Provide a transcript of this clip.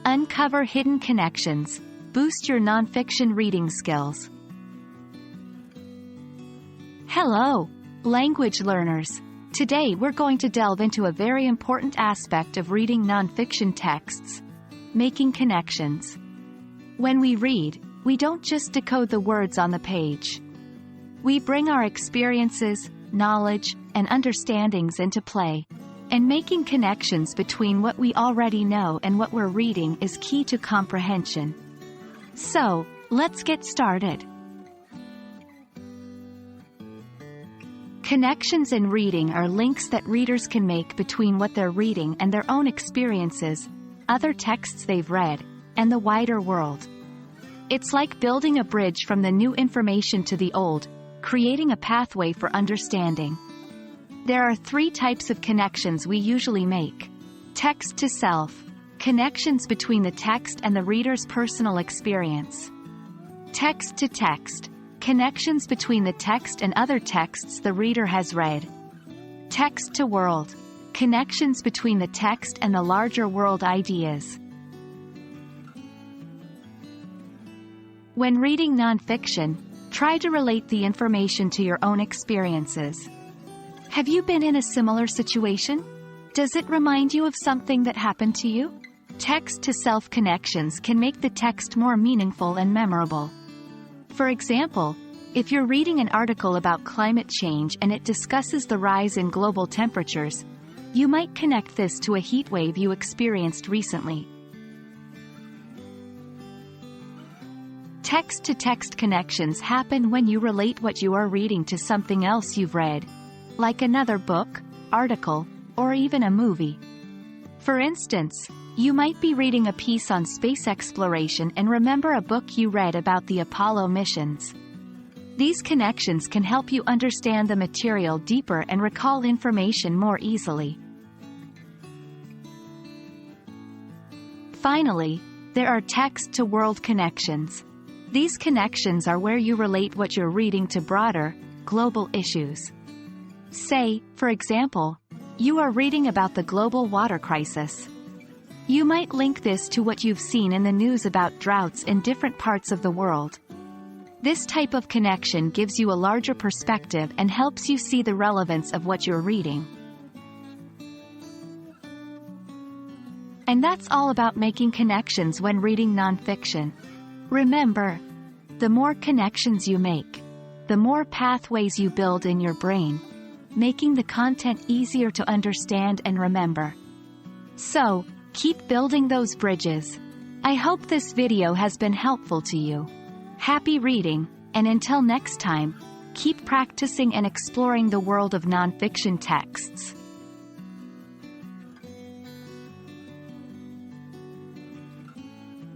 Uncover hidden connections. Boost your nonfiction reading skills. Hello, language learners. Today we're going to delve into a very important aspect of reading nonfiction texts: making connections. When we read, we don't just decode the words on the page. We bring our experiences, knowledge, and understandings into play. And making connections between what we already know and what we're reading is key to comprehension. So, let's get started. Connections in reading are links that readers can make between what they're reading and their own experiences, other texts they've read, and the wider world. It's like building a bridge from the new information to the old, creating a pathway for understanding. There are 3 types of connections we usually make. Text to self, connections between the text and the reader's personal experience. Text to text, connections between the text and other texts the reader has read. Text to world, connections between the text and the larger world ideas. When reading nonfiction, try to relate the information to your own experiences. Have you been in a similar situation? Does it remind you of something that happened to you? Text-to-self connections can make the text more meaningful and memorable. For example, if you're reading an article about climate change and it discusses the rise in global temperatures, you might connect this to a heat wave you experienced recently. Text-to-text connections happen when you relate what you are reading to something else you've read, like another book, article, or even a movie. For instance, you might be reading a piece on space exploration and remember a book you read about the Apollo missions. These connections can help you understand the material deeper and recall information more easily. Finally, there are text-to-world connections. These connections are where you relate what you're reading to broader, global issues. Say, for example, you are reading about the global water crisis. You might link this to what you've seen in the news about droughts in different parts of the world. This type of connection gives you a larger perspective and helps you see the relevance of what you're reading. And that's all about making connections when reading nonfiction. Remember, the more connections you make, the more pathways you build in your brain, making the content easier to understand and remember. So, keep building those bridges. I hope this video has been helpful to you. Happy reading, and until next time, keep practicing and exploring the world of nonfiction texts.